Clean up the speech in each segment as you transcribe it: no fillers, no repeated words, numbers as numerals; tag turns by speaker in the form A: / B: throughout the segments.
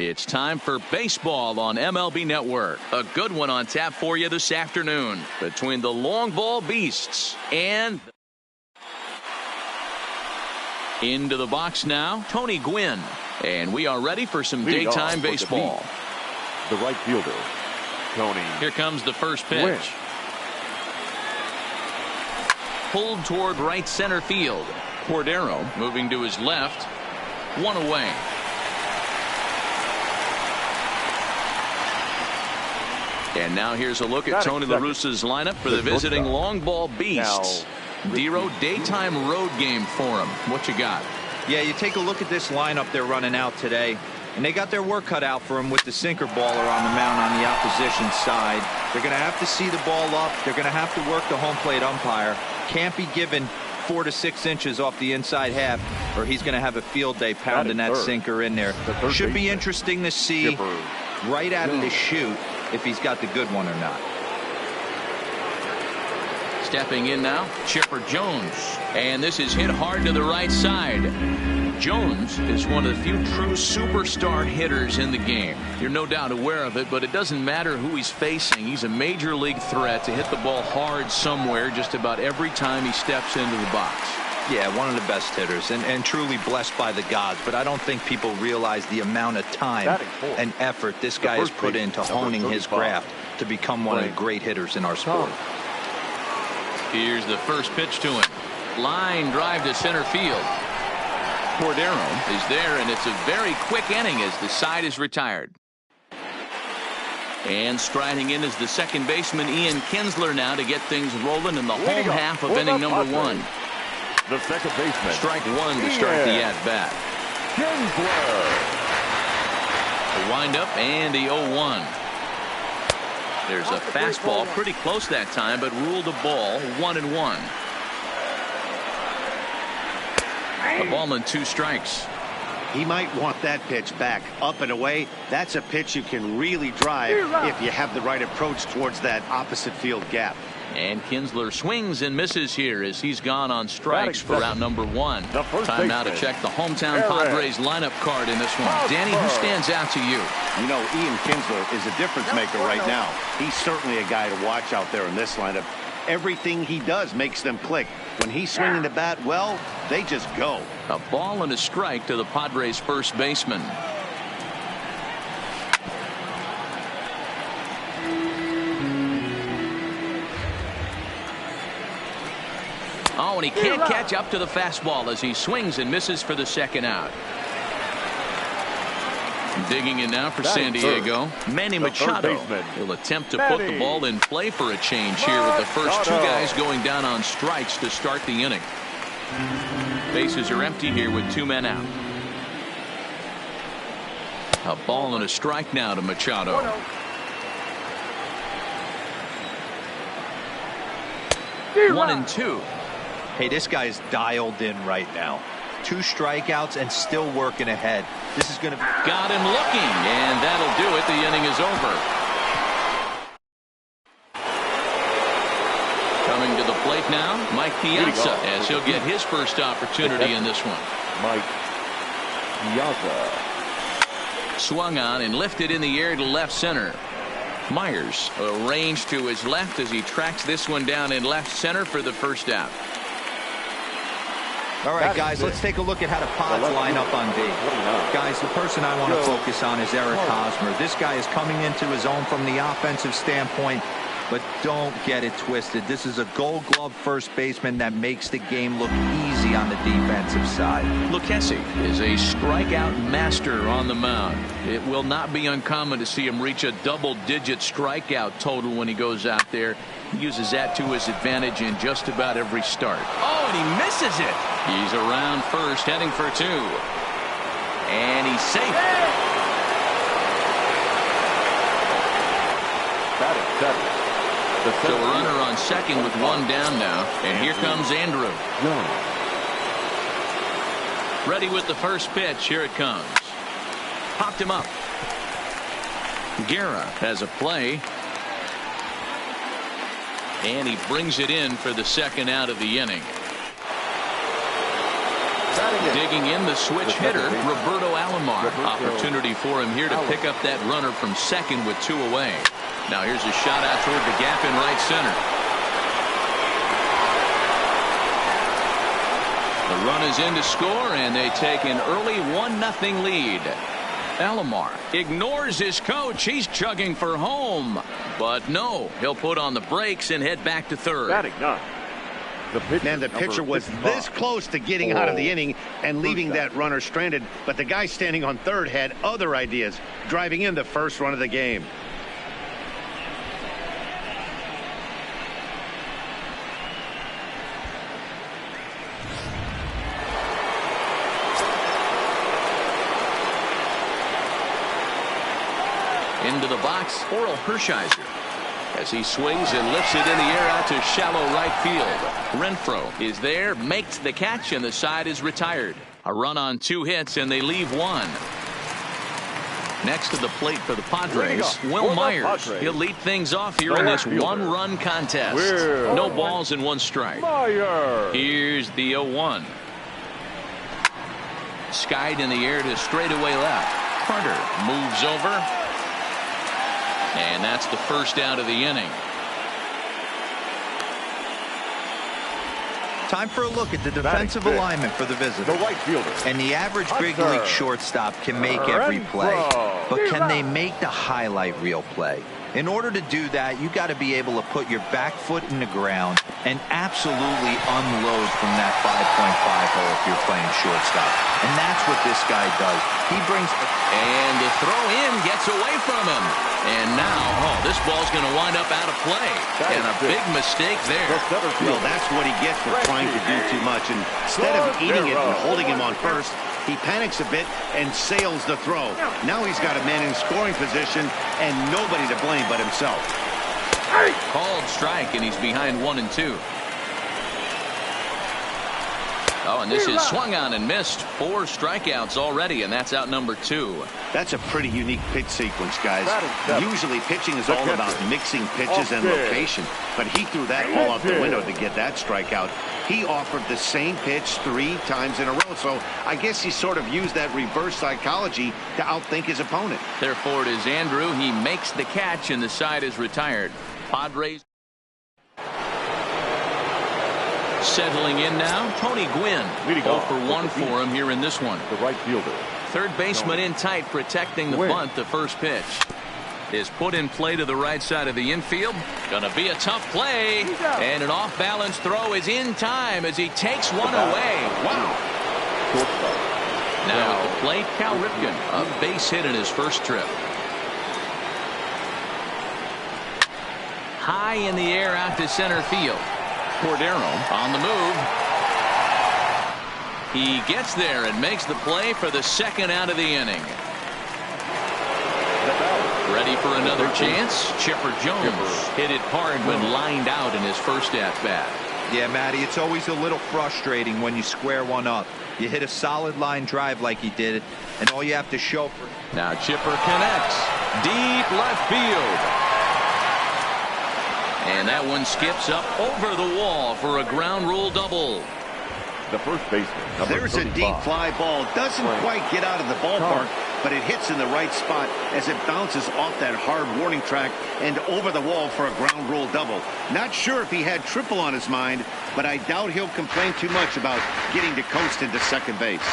A: It's time for baseball on MLB Network. A good one on tap for you this afternoon between the long ball beasts and into the box now, Tony Gwynn. And we are ready for some daytime baseball.
B: The right fielder, Tony.
A: Here comes the first pitch.
B: Gwynn.
A: Pulled toward right center field. Cordero moving to his left. One away. And now here's a look at Tony La Russa's lineup for the visiting long ball beasts. Dero, daytime road game for him. What you got?
C: Yeah, you take a look at this lineup they're running out today, and they got their work cut out for them with the sinker baller on the mound on the opposition side. They're going to have to see the ball up. They're going to have to work the home plate umpire. Can't be given 4 to 6 inches off the inside half, or he's going to have a field day pounding that sinker in there. Should be interesting to see right out of the chute if he's got the good one or not.
A: Stepping in now, Chipper Jones. And this is hit hard to the right side. Jones is one of the few true superstar hitters in the game. You're no doubt aware of it, but it doesn't matter who he's facing. He's a major league threat to hit the ball hard somewhere just about every time he steps into the box.
C: Yeah, one of the best hitters and truly blessed by the gods, but I don't think people realize the amount of time and effort this guy has put into honing his craft to become one of the great hitters in our sport.
A: Here's the first pitch to him. Line drive to center field. Cordero is there, and it's a very quick inning as the side is retired. And striding in is the second baseman, Ian Kinsler, now to get things rolling in the home half of inning number 1.
B: The second baseman.
A: Strike one to start the at-bat.
B: Kinsler.
A: The windup and the 0-1. There's a fastball pretty close that time, but ruled a ball, 1-1. A ball and 2 strikes.
D: He might want that pitch back, up and away. That's a pitch you can really drive if you have the right approach towards that opposite field gap.
A: And Kinsler swings and misses here as he's gone on strikes for route number 1. Time now to check the hometown Padres lineup card in this one. Danny, who stands out to you?
D: You know, Ian Kinsler is a difference maker right now. He's certainly a guy to watch out there in this lineup. Everything he does makes them click. When he's swinging the bat well, they just go.
A: A ball and a strike to the Padres first baseman. Oh, and he can't catch up to the fastball as he swings and misses for the second out. Digging in now for San Diego, Manny Machado. He'll attempt to put the ball in play for a change here with the first 2 guys going down on strikes to start the inning. Bases are empty here with 2 men out. A ball and a strike now to Machado. 1-2.
C: Hey, this guy's dialed in right now. 2 strikeouts and still working ahead. This is going to be...
A: Got him looking, and that'll do it. The inning is over. Coming to the plate now, Mike Piazza, as he'll get his first opportunity in this one.
B: Mike Piazza.
A: Swung on and lifted in the air to left center. Myers arranged to his left as he tracks this one down in left center for the first out.
C: All right, guys, let's take a look at how the Pods line up on D. Guys, the person I want to focus on is Eric Hosmer. This guy is coming into his own from the offensive standpoint, but don't get it twisted. This is a Gold Glove first baseman that makes the game look easy on the defensive side. Lucchesi
A: is a strikeout master on the mound. It will not be uncommon to see him reach a double-digit strikeout total when he goes out there. He uses that to his advantage in just about every start. Oh, and he misses it. He's around first, heading for 2. And he's safe. So a runner on second with 1 down now. And here comes Andrew. Ready with the first pitch. Here it comes. Popped him up. Guerra has a play. And he brings it in for the second out of the inning. Digging in the switch hitter, Roberto Alomar. Opportunity for him here to pick up that runner from second with 2 away. Now here's a shot out toward the gap in right center. The run is in to score, and they take an early 1-0 lead. Alomar ignores his coach. He's chugging for home. But no, he'll put on the brakes and head back to third.
D: Man, the pitcher was this close to getting out of the inning and leaving that runner stranded, but the guy standing on third had other ideas, driving in the first run of the game.
A: Into the box, Oral Hershiser. As he swings and lifts it in the air out to shallow right field. Renfroe is there, makes the catch, and the side is retired. A run on 2 hits, and they leave 1. Next to the plate for the Padres, Will Myers. He'll lead things off here in this 1-run contest. No balls and 1 strike. Here's the 0-1. Skied in the air to straightaway left. Carter moves over. And that's the first out of the inning.
C: Time for a look at the defensive alignment for the visitor.
B: The right fielder.
C: And the average big league shortstop can make every play. But can they make the highlight reel play? In order to do that, you got to be able to put your back foot in the ground and absolutely unload from that 5.5 hole if you're playing shortstop. And that's what this guy does. He brings...
A: And the throw in gets away from him. And now, this ball's going to wind up out of play. And a big mistake there.
D: Well, that's what he gets for trying to do too much. And instead of eating it and holding him on first, he panics a bit and sails the throw. Now he's got a man in scoring position and nobody to blame but himself.
A: Called strike, and he's behind 1 and 2. Oh, and this is swung on and missed. 4 strikeouts already, and that's out number 2.
D: That's a pretty unique pitch sequence, guys. Usually pitching is all about mixing pitches and location, but he threw that all out the window to get that strikeout. He offered the same pitch 3 times in a row, so I guess he sort of used that reverse psychology to outthink his opponent.
A: Therefore, it is Andrew. He makes the catch, and the side is retired. Padres settling in now, Tony Gwynn. 0 for 1 for him here in this one.
B: The right fielder.
A: Third baseman in tight, protecting the bunt. The first pitch is put in play to the right side of the infield. Gonna be a tough play, and an off-balance throw is in time as he takes one away. Wow. Now at the plate, Cal Ripken, a base hit in his first trip. High in the air out to center field. Cordero on the move. He gets there and makes the play for the second out of the inning. Ready for another chance. Chipper Jones hit it hard when lined out in his first at-bat.
C: Yeah, Matty, it's always a little frustrating when you square one up. You hit a solid line drive like he did, and all you have to show for it.
A: Now Chipper connects. Deep left field. And that one skips up over the wall for a ground rule double.
B: The first baseman.
D: There's a deep fly ball. Doesn't quite get out of the ballpark, but it hits in the right spot as it bounces off that hard warning track and over the wall for a ground rule double. Not sure if he had triple on his mind, but I doubt he'll complain too much about getting to coast into second base.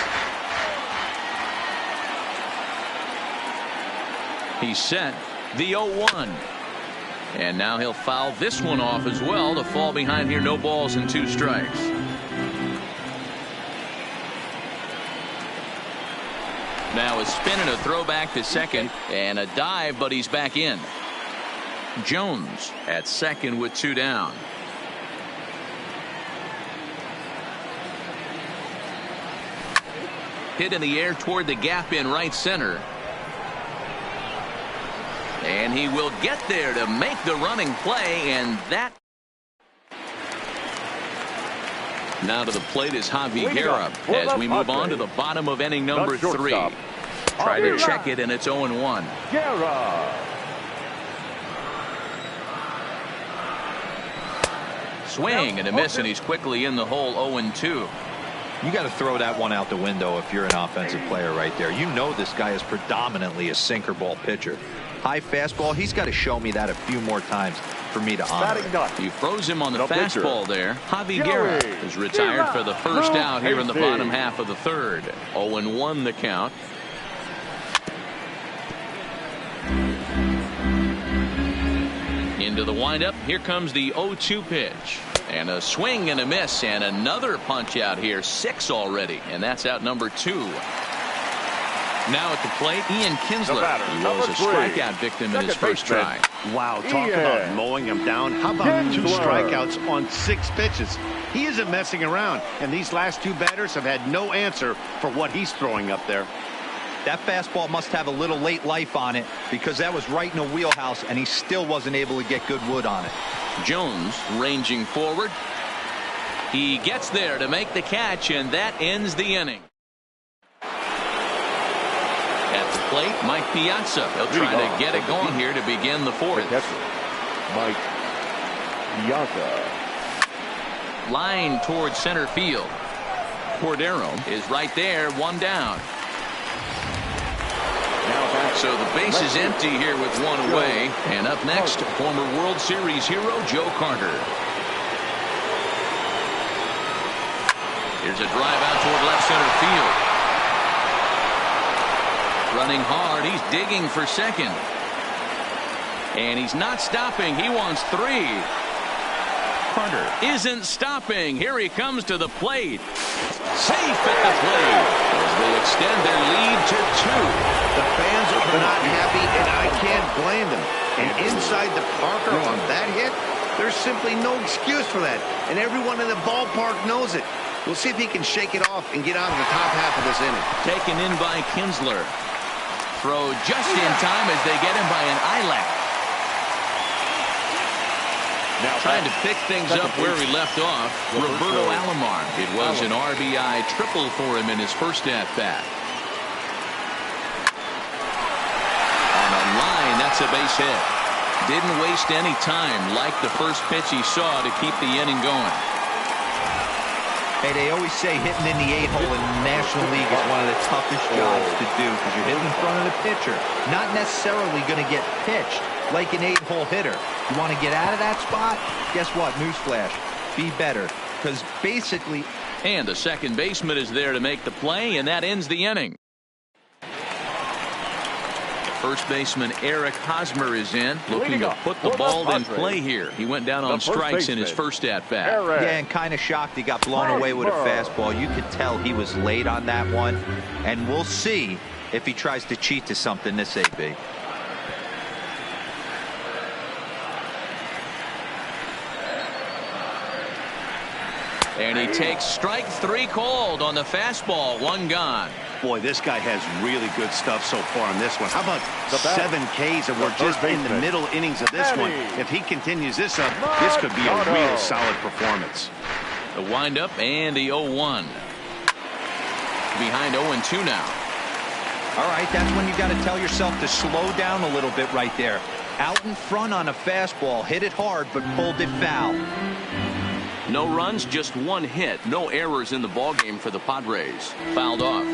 A: He's set. The 0-1. And now he'll foul this one off as well to fall behind here. No balls and 2 strikes. Now a spin and a throw back to second and a dive, but he's back in. Jones at second with 2 down. Hit in the air toward the gap in right center. And he will get there to make the running play, and that. Now to the plate is Javi Guerra as we move on to the bottom of inning number 3. Try to check it, and it's 0-1. Swing and a miss, and he's quickly in the hole. 0-2.
C: You got to throw that one out the window if you're an offensive player right there. You know this guy is predominantly a sinker ball pitcher. High fastball, he's got to show me that a few more times for me to honor it.
A: He throws him on the fastball there. Javi Guerra is retired for the first out here in the bottom half of the third. 0-1 the count. Into the windup. Here comes the 0-2 pitch. And a swing and a miss, and another punch out here. 6 already, and that's out number 2. Now at the plate, Ian Kinsler. He was a strikeout victim in his first try.
D: Wow, talk about mowing him down. How about 2 strikeouts on 6 pitches? He isn't messing around, and these last 2 batters have had no answer for what he's throwing up there.
C: That fastball must have a little late life on it, because that was right in the wheelhouse, and he still wasn't able to get good wood on it.
A: Jones ranging forward. He gets there to make the catch, and that ends the inning. At the plate, Mike Piazza. He'll try to get it going here to begin the 4th.
B: Mike Piazza.
A: Line towards center field. Cordero is right there, 1 down. So the base is empty here with 1 away. And up next, former World Series hero Joe Carter. Here's a drive out toward left center field. Running hard. He's digging for second. And he's not stopping. He wants 3. Carter isn't stopping. Here he comes to the plate. Safe at the plate as they extend their lead to 2.
D: The fans are not happy, and I can't blame them. And inside the Parker on that hit, there's simply no excuse for that. And everyone in the ballpark knows it. We'll see if he can shake it off and get out of the top half of this inning.
A: Taken in by Kinsler. Throw just in time as they get him by an eyelash. Now trying to pick things up where he left off, Roberto Alomar. It was an RBI triple for him in his first at-bat. On a line, that's a base hit. Didn't waste any time like the first pitch he saw to keep the inning going.
C: Hey, they always say hitting in the 8-hole in the National League is one of the toughest jobs to do because you're hitting in front of the pitcher. Not necessarily going to get pitched like an 8-hole hitter. You want to get out of that spot? Guess what? Newsflash. Be better. Because basically...
A: And the second baseman is there to make the play, and that ends the inning. First baseman Eric Hosmer is in, looking to put the ball in play here. He went down on strikes in his first at-bat.
C: Yeah, and kind of shocked he got blown away with a fastball. You could tell he was late on that one. And we'll see if he tries to cheat to something this AB.
A: And he takes strike 3 called on the fastball. 1 gone.
D: Boy, this guy has really good stuff so far on this one. How about 7 Ks, and we're just in the middle innings of this one. If he continues this up, this could be a real solid performance.
A: The windup and the 0-1. Behind 0-2 now.
C: All right, that's when you got to tell yourself to slow down a little bit right there. Out in front on a fastball, hit it hard, but pulled it foul.
A: No runs, just 1 hit. No errors in the ballgame for the Padres. Fouled off.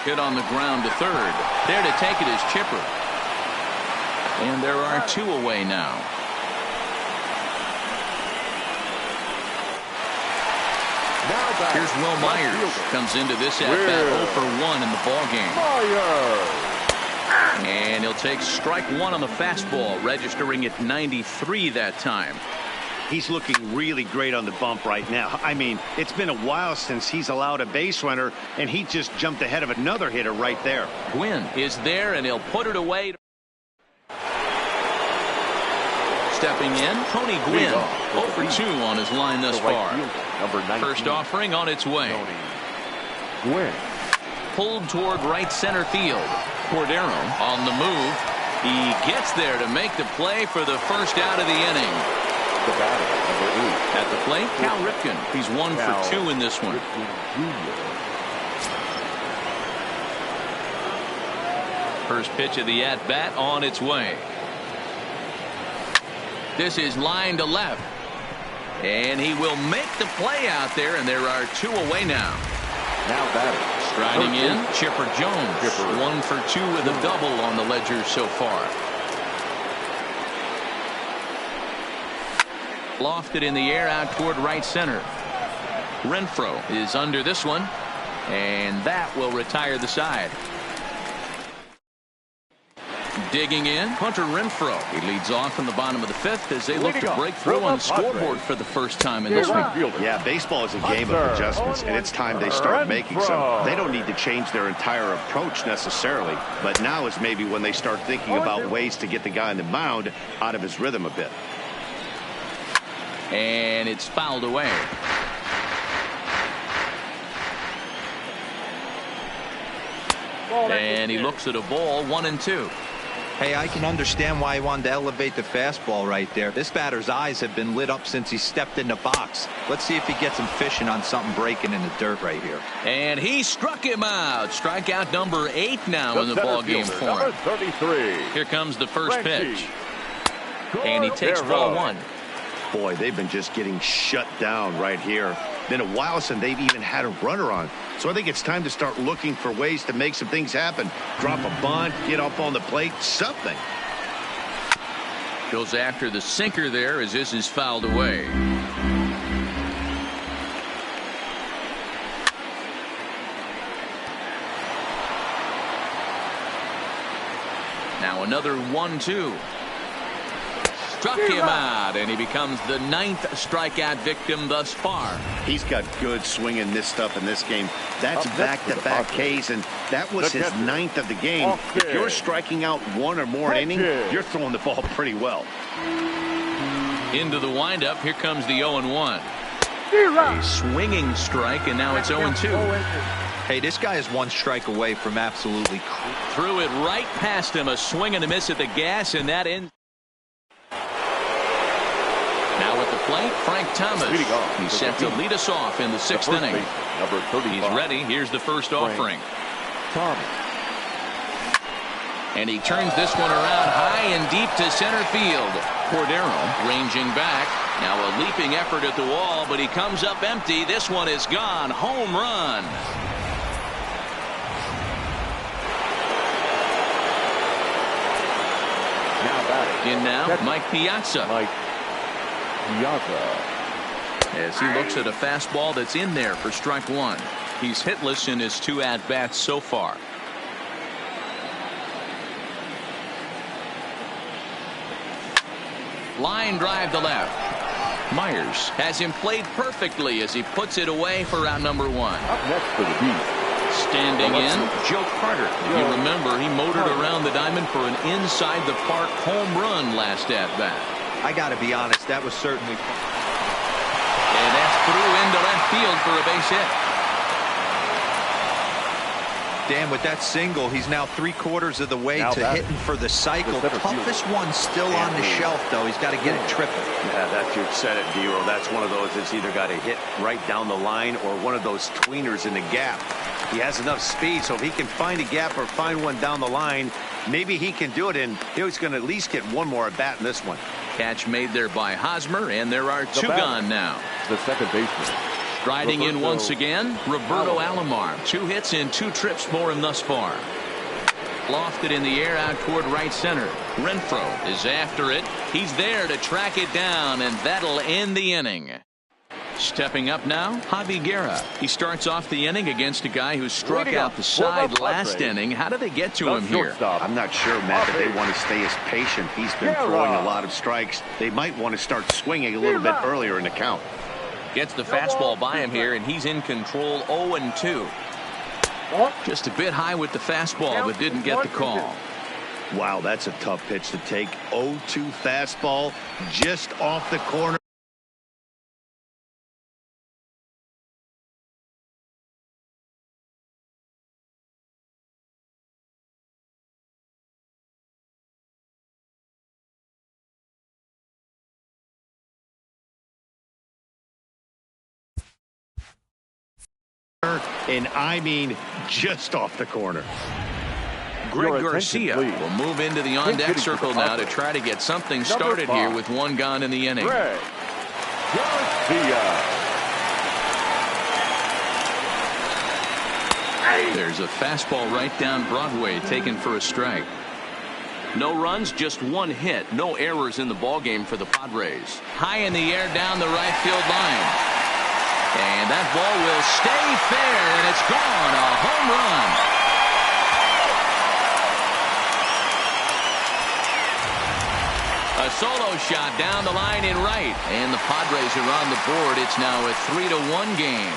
A: Hit on the ground to third. There to take it is Chipper. And there are 2 away now. Here's Will Myers. Comes into this at-bat 0 for 1 in the ballgame. And he'll take strike 1 on the fastball, registering at 93 that time.
D: He's looking really great on the bump right now. I mean, it's been a while since he's allowed a base runner, and he just jumped ahead of another hitter right there.
A: Gwynn is there, and he'll put it away. Stepping in, Tony Gwynn, 0 for 2 on his line thus far. First offering on its way.
B: Gwynn.
A: Pulled toward right center field. Cordero on the move. He gets there to make the play for the first out of the inning.
B: The batter, number 8.
A: At the plate, Cal Ripken. He's 1 for 2 in this one. First pitch of the at-bat on its way. This is line to left. And he will make the play out there, and there are 2 away now.
B: Now batting.
A: Striding in, Chipper Jones. 1 for 2 with a double on the ledger so far. Lofted in the air out toward right center. Renfroe is under this one, and that will retire the side. Digging in, Hunter Renfroe. He leads off in the bottom of the 5th as they look to break through on the scoreboard for the first time in this one.
D: Yeah, baseball is a game of adjustments, and it's time they start making some. They don't need to change their entire approach necessarily, but now is maybe when they start thinking about ways to get the guy on the mound out of his rhythm a bit.
A: And it's fouled away. And he looks at a ball, 1-2.
C: Hey, I can understand why he wanted to elevate the fastball right there. This batter's eyes have been lit up since he stepped in the box. Let's see if he gets him fishing on something breaking in the dirt right here.
A: And he struck him out. Strikeout number 8 now in the ball game for him.
B: 33.
A: Here comes the first pitch. And he takes ball 1.
D: Boy, they've been just getting shut down right here. Been a while since they've even had a runner on. So I think it's time to start looking for ways to make some things happen. Drop a bunt, get up on the plate, something.
A: Goes after the sinker there as this is fouled away. Now another 1-2. Struck him out, and he becomes the 9th strikeout victim thus far.
D: He's got good swing and miss stuff in this game. That's back-to-back Ks, and that was his 9th of the game. If you're striking out 1 or more inning, you're throwing the ball pretty well.
A: Into the windup, here comes the 0-1. A swinging strike, and now it's 0-2.
C: Hey, this guy is 1 strike away from absolutely.
A: Threw it right past him, a swing and a miss at the gas, and that ends. Now at the plate, Frank Thomas. He's set to lead us off in the 6th inning. He's ready. Here's the first offering. And he turns this one around high and deep to center field. Cordero ranging back. Now a leaping effort at the wall, but he comes up empty. This one is gone. Home run. In now, Mike Piazza. As he looks at a fastball that's in there for strike 1. He's hitless in his 2 at-bats so far. Line drive to left. Myers has him played perfectly as he puts it away for out number 1.
B: Up next for the Beast.
A: Standing in, Joe Carter. If you remember, he motored around the diamond for an inside-the-park home run last at-bat.
C: I got to be honest, that was certainly.
A: And that's through into left field for a base hit.
C: Dan, with that single, he's now 3/4 of the way to hitting for the cycle. Toughest one still on the shelf, though. He's got to get it triple.
E: Yeah, that's you said it, D-Roll. That's one of those that's either got to hit right down the line or one of those tweeners in the gap. He has enough speed, so if he can find a gap or find one down the line, maybe he can do it, and he's going to at least get one more at bat in this one.
A: Catch made there by Hosmer, and there are 2 gone now.
B: The second baseman.
A: Striding in once again, Roberto Alomar. 2 hits and 2 trips for him thus far. Lofted in the air out toward right center. Renfroe is after it. He's there to track it down, and that'll end the inning. Stepping up now, Javi Guerra. He starts off the inning against a guy who struck out the side last inning. How did they get to him here?
D: I'm not sure, Matt, that they want to stay as patient. He's been throwing a lot of strikes. They might want to start swinging a little bit earlier in the count.
A: Gets the fastball by him here, and he's in control. 0-2. Just a bit high with the fastball, but didn't get the call.
D: Wow, that's a tough pitch to take. 0-2 fastball just off the corner. And I mean just off the corner.
A: Greg Garcia will move into the on-deck circle now to try to get something started here with one gone in the inning.
B: Greg Garcia.
A: There's a fastball right down Broadway taken for a strike. No runs, just one hit. No errors in the ballgame for the Padres. High in the air down the right field line. And that ball will stay fair, and it's gone. A home run. A solo shot down the line in right. And the Padres are on the board. It's now a 3-1 game.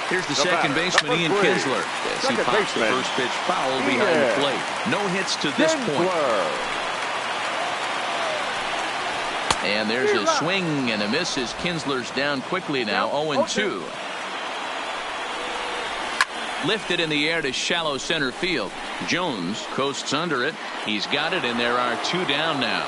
A: Here's the second baseman, Ian Kinsler, as he pops the first pitch foul behind the plate. No hits to this point. And there's a swing and a miss as Kinsler's down quickly now, 0-2. Lifted in the air to shallow center field. Jones coasts under it. He's got it, and there are two down now.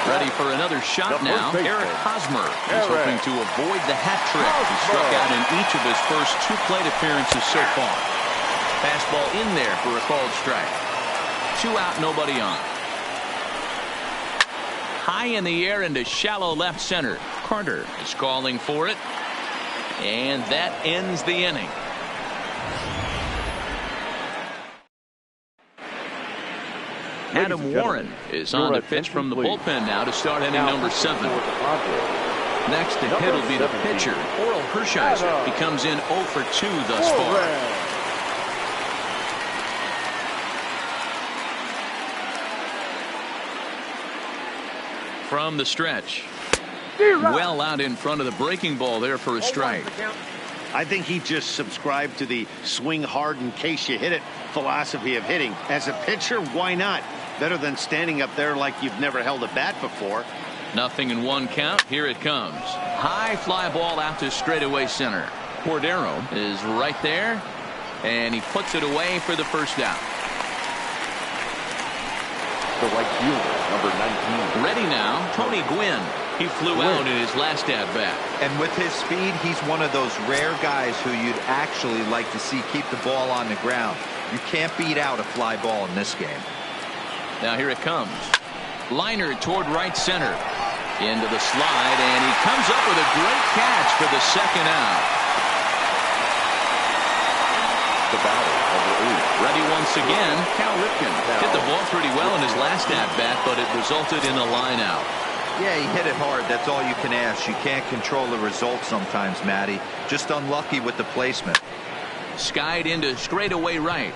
A: Ready for another shot now. Eric Hosmer is hoping to avoid the hat trick. He struck out in each of his first two plate appearances so far. Fastball in there for a called strike. 2 out, nobody on. High in the air into shallow left center. Carter is calling for it. And that ends the inning. Adam Warren is on the pitch from the bullpen now to start inning number 7. Next to hit will be the pitcher, Oral Hershiser. He comes in 0 for 2 thus far. From the stretch. Well out in front of the breaking ball there for a strike.
D: I think he just subscribed to the swing hard in case you hit it philosophy of hitting. As a pitcher, why not? Better than standing up there like you've never held a bat before.
A: Nothing in 1 count. Here it comes. High fly ball out to straightaway center. Cordero is right there, and he puts it away for the first out.
B: The right fielder, number 19.
A: Ready now, Tony Gwynn. He flew out in his last at-bat.
C: And with his speed, he's one of those rare guys who you'd actually like to see keep the ball on the ground. You can't beat out a fly ball in this game.
A: Now here it comes. Liner toward right center. Into the slide, and he comes up with a great catch for the second out.
B: The batter, number 8.
A: Ready once again, Cal Ripken. Hit the ball pretty well in his last at-bat, but it resulted in a line out.
C: Yeah, he hit it hard. That's all you can ask. You can't control the result sometimes, Matty. Just unlucky with the placement.
A: Skied into straightaway right.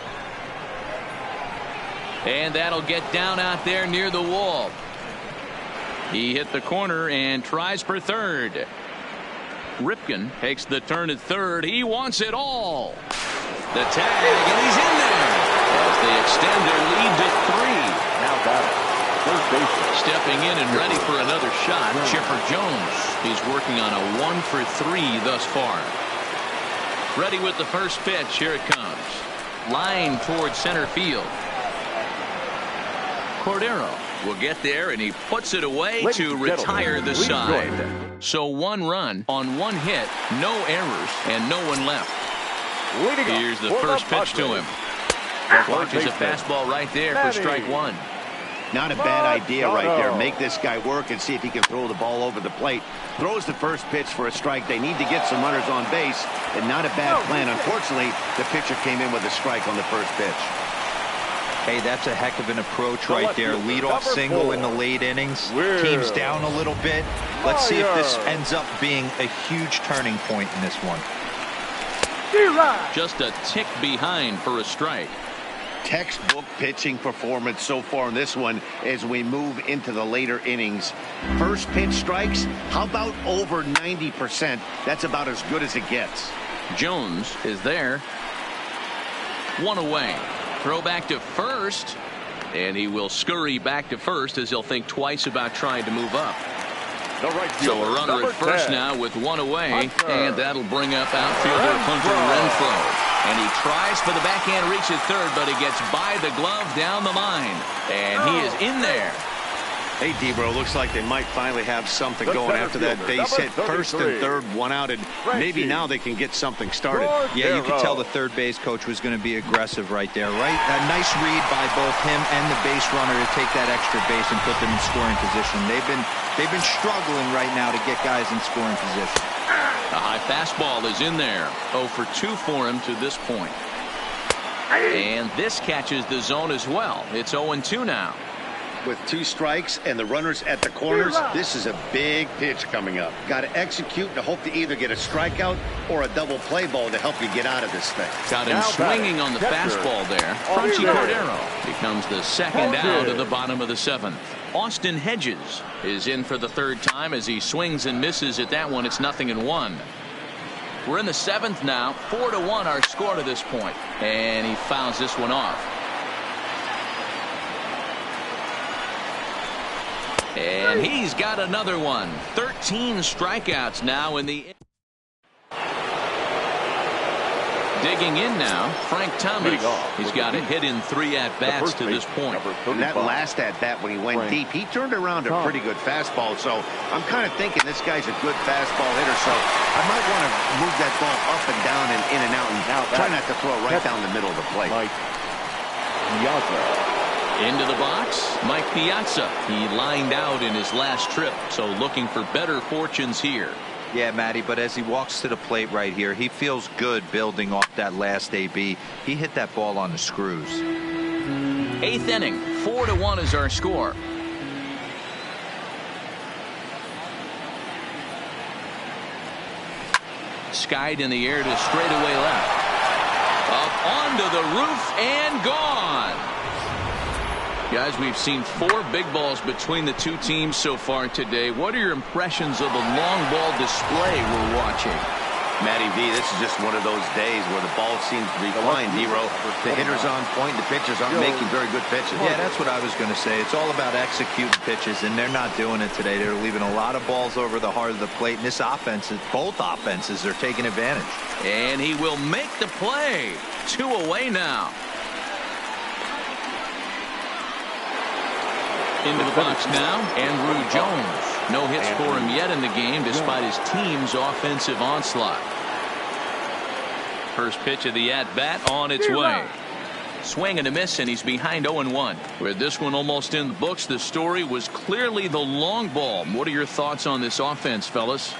A: And that'll get down out there near the wall. He hit the corner and tries for third. Ripken takes the turn at third. He wants it all. The tag, and he's in there as they extend their lead to 3.
B: Now batter.
A: Stepping in and ready for another shot, Chipper Jones. He's working on a 1 for 3 thus far. Ready with the first pitch. Here it comes. Line towards center field. Cordero will get there, and he puts it away to retire the side. So 1 run on 1 hit, no errors, and no one left. Here's the first pitch to him. Watches a fastball right there for strike 1.
D: Not a bad idea right there. Make this guy work and see if he can throw the ball over the plate. Throws the first pitch for a strike. They need to get some runners on base, and not a bad plan. Unfortunately, the pitcher came in with a strike on the first pitch.
C: Hey, that's a heck of an approach right there. Leadoff single in the late innings. Team's down a little bit. Let's see if this ends up being a huge turning point in this one.
A: Just a tick behind for a strike.
D: Textbook pitching performance so far in this one as we move into the later innings. First pitch strikes, how about over 90%? That's about as good as it gets.
A: Jones is there. 1 away. Throw back to first, and he will scurry back to first as he'll think twice about trying to move up. So a runner at first now with 1 away, and that'll bring up outfielder Hunter Renfroe. And he tries for the backhand reach at third, but he gets by the glove down the line. And he is in there.
E: Hey, Debro, looks like they might finally have something going after that base hit. First and third, one out, and maybe now they can get something started.
C: Yeah, you could tell the third base coach was going to be aggressive right there, right? A nice read by both him and the base runner to take that extra base and put them in scoring position. They've been struggling right now to get guys in scoring position.
A: A high fastball is in there. 0 for 2 for him to this point. And this catches the zone as well. It's 0-2 now.
D: With 2 strikes and the runners at the corners, this is a big pitch coming up. Got to execute to hope to either get a strikeout or a double play ball to help you get out of this thing.
A: Got him swinging on the fastball there. Franchy Cordero becomes the second out of the bottom of the 7th. Austin Hedges is in for the 3rd time as he swings and misses at that one. It's 0-1. We're in the 7th now. 4-1 our score to this point. And he fouls this one off. And he's got another one. 13 strikeouts now in the. Digging in now, Frank Thomas. He's got a hit in 3 at-bats to this point.
D: And that last at-bat when he went deep, he turned around a pretty good fastball. So I'm kind of thinking this guy's a good fastball hitter. So I might want to move that ball up and down and in and out and try not to throw right down the middle of the plate.
A: Into the box, Mike Piazza. He lined out in his last trip, so looking for better fortunes here.
C: Yeah, Matty, but as he walks to the plate right here, he feels good building off that last AB. He hit that ball on the screws.
A: 8th inning, 4-1 is our score. Skied in the air to straightaway left. Up onto the roof and gone. Guys, we've seen 4 big balls between the 2 teams so far today. What are your impressions of the long ball display we're watching?
E: Matty V, this is just one of those days where the ball seems to be flying, Dero. The hitter's on point, the pitchers aren't making very good pitches.
C: Yeah, that's what I was going to say. It's all about executing pitches, and they're not doing it today. They're leaving a lot of balls over the heart of the plate, and this offense, both offenses are taking advantage.
A: And he will make the play. 2 away now. Into the box now, Andrew Jones. No hits for him yet in the game despite his team's offensive onslaught. First pitch of the at-bat on its way. Swing and a miss, and he's behind 0-1. With this one almost in the books, the story was clearly the long ball. What are your thoughts on this offense, fellas?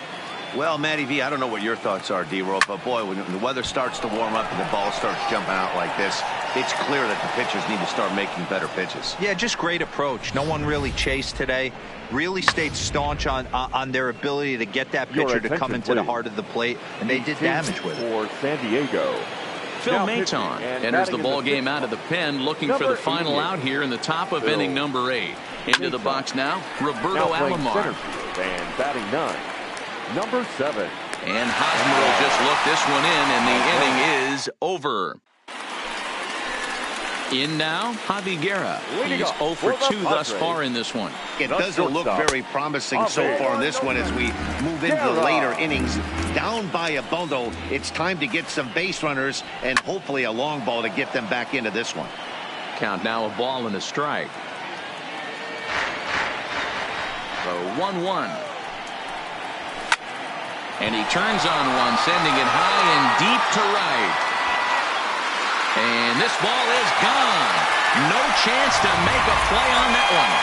E: Well, Matty V, I don't know what your thoughts are, D-Roll, but boy, when the weather starts to warm up and the ball starts jumping out like this, it's clear that the pitchers need to start making better pitches.
C: Yeah, just great approach. No one really chased today. Really stayed staunch on their ability to get that pitcher to come into the heart of the plate, and they did damage with it.
B: For San Diego,
A: Phil Maton enters the ball game out of the pen, looking for the final out here in the top of inning number 8. Into the box now, Roberto Alomar.
B: And batting 9, number 7.
A: And Hosmer will just look this one in, and the inning is over. In now, Javi Guerra. He's 0 for 2 thus far in this one.
D: It doesn't look very promising so far in this one as we move into the later innings. Down by a bundle, it's time to get some base runners and hopefully a long ball to get them back into this one.
A: Count now a ball and a strike. The 1-1. And he turns on one, sending it high and deep to right. And this ball is gone. No chance to make a play on that one.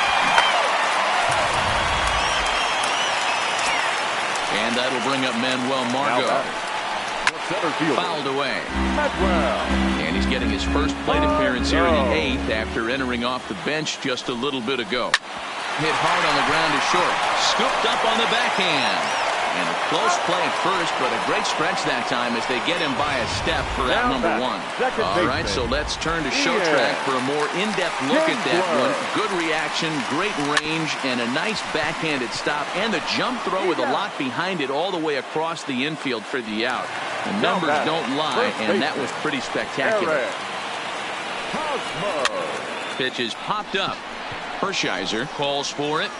A: And that'll bring up Manuel Margot. Fouled away. And he's getting his first plate appearance here in the 8th after entering off the bench just a little bit ago. Hit hard on the ground to short. Scooped up on the backhand. And a close play at first, but a great stretch that time as they get him by a step for out number 1. All right, so let's turn to show track for a more in-depth look at that one. Good reaction, great range, and a nice backhanded stop. And the jump throw with a lot behind it all the way across the infield for the out. The numbers don't lie, and that was pretty spectacular. Pitch is popped up. Hershiser calls for it,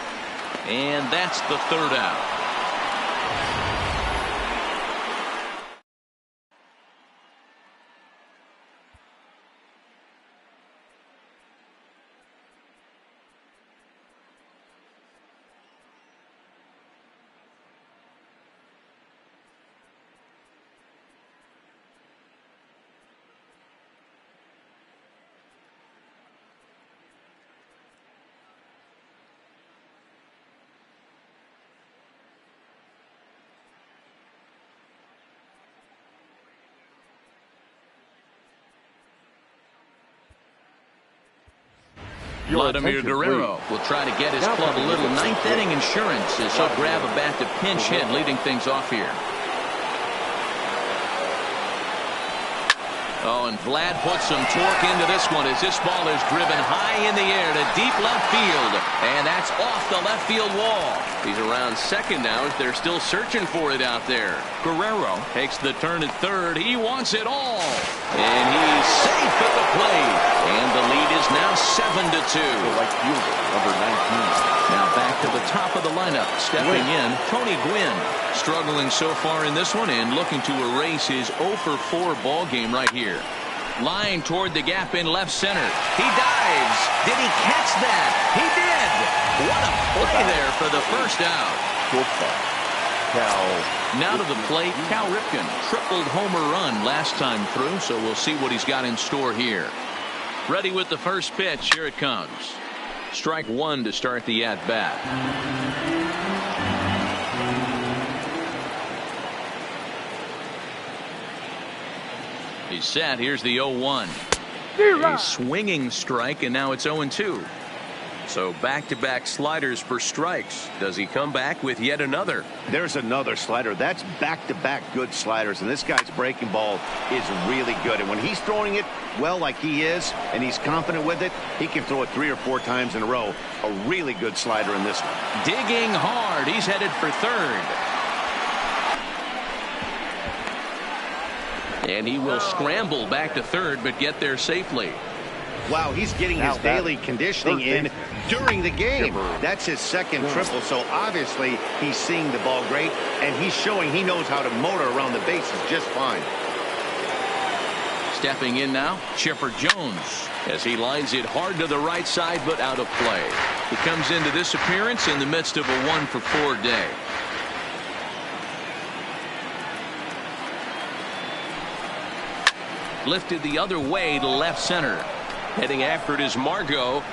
A: and that's the 3rd out. Vladimir Guerrero will try to get his club a little ninth inning insurance as he'll grab a bat to pinch hit, leading things off here. Oh, and Vlad puts some torque into this one as this ball is driven high in the air to deep left field. And that's off the left field wall. He's around second now as they're still searching for it out there. Guerrero takes the turn at third. He wants it all. And he's safe at the plate. And the lead is now 7-2.
B: Right fielder, number 19.
A: Now back to the top of the lineup. Stepping in, Tony Gwynn. Struggling so far in this one and looking to erase his 0-for-4 ball game right here. Line toward the gap in left center. He dives. Did he catch that? He did. What a play there for the first out. Now to the plate, Cal Ripken. Tripled homer run last time through, so we'll see what he's got in store here. Ready with the first pitch. Here it comes. Strike one to start the at-bat. He's set. Here's the 0-1. A swinging strike, and now it's 0-2. So back-to-back sliders for strikes. Does he come back with yet another?
D: There's another slider. That's back-to-back good sliders, and this guy's breaking ball is really good. And when he's throwing it well like he is, and he's confident with it, he can throw it 3 or 4 times in a row. A really good slider in this one.
A: Digging hard. He's headed for third. And he will scramble back to third, but get there safely.
D: Wow, he's getting his daily conditioning in during the game. That's his second triple, so obviously he's seeing the ball great, and he's showing he knows how to motor around the bases just fine.
A: Stepping in now, Chipper Jones, as he lines it hard to the right side, but out of play. He comes into this appearance in the midst of a 1-for-4 day. Lifted the other way to left center. Heading after it is Margot.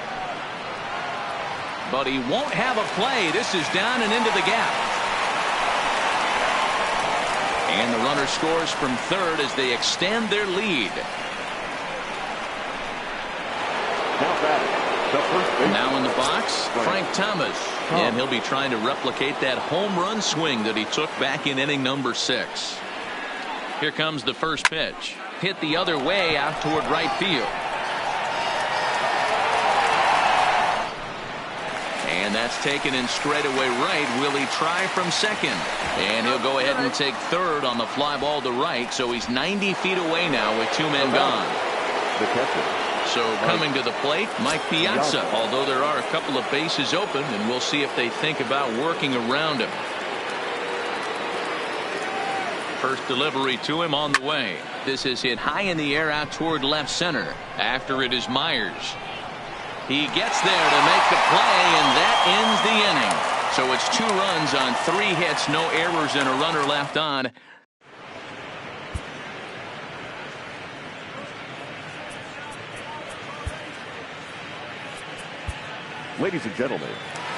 A: But he won't have a play. This is down and into the gap. And the runner scores from third as they extend their lead. Now in the box, Frank Thomas. And he'll be trying to replicate that home run swing that he took back in inning number 6. Here comes the first pitch. Hit the other way out toward right field. And that's taken in straightaway right. Will he try from second? And he'll go ahead and take third on the fly ball to right. So he's 90 feet away now with 2 men gone.
B: The catcher.
A: So coming to the plate, Mike Piazza. Although there are a couple of bases open, and we'll see if they think about working around him. First delivery to him on the way. This is hit high in the air out toward left center. After it is Myers. He gets there to make the play, and that ends the inning. So it's 2 runs on 3 hits, no errors, and a runner left on.
B: Ladies and gentlemen,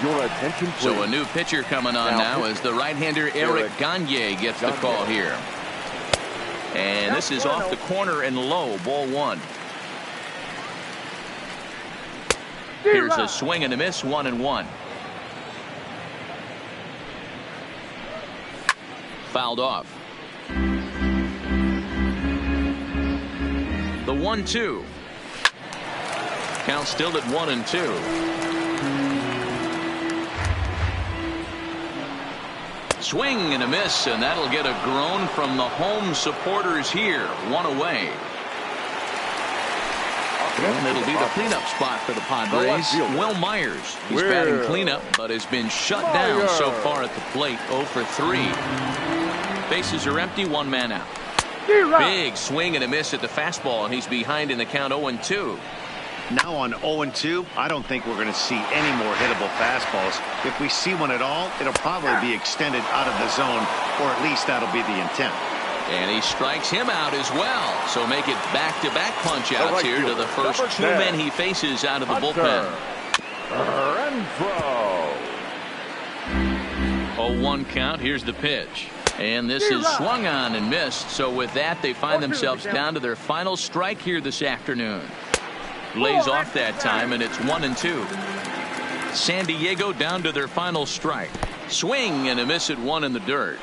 B: your attention please.
A: So a new pitcher coming on now as the right-hander Eric Gagne gets the call here. And this is off the corner and low, ball 1. Here's a swing and a miss, 1-1. Fouled off. The 1-2. Count still at 1-2. Swing and a miss, and that'll get a groan from the home supporters here. 1 away. And it'll be the cleanup spot for the Padres. Will Myers. He's batting cleanup, but has been shut down so far at the plate. 0 for 3. Bases are empty. 1 man out. Big swing and a miss at the fastball, and he's behind in the count 0-2.
D: Now on 0-2, I don't think we're going to see any more hittable fastballs. If we see one at all, it'll probably be extended out of the zone, or at least that'll be the intent.
A: And he strikes him out as well. So make it back-to-back punch-outs here to the first 2 men he faces out of the bullpen.
B: Renfroe.
A: 0-1 count. Here's the pitch. And this is swung on and missed. So with that, they find themselves down to their final strike here this afternoon. lays off that time, and it's 1-2. San Diego down to their final strike. Swing and a miss at one in the dirt.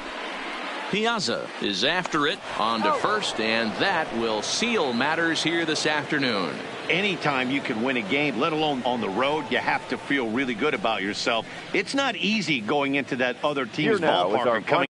A: Piazza is after it on to first, and that will seal matters here this afternoon.
D: Anytime you can win a game, let alone on the road, you have to feel really good about yourself. It's not easy going into that other team's ballpark and coming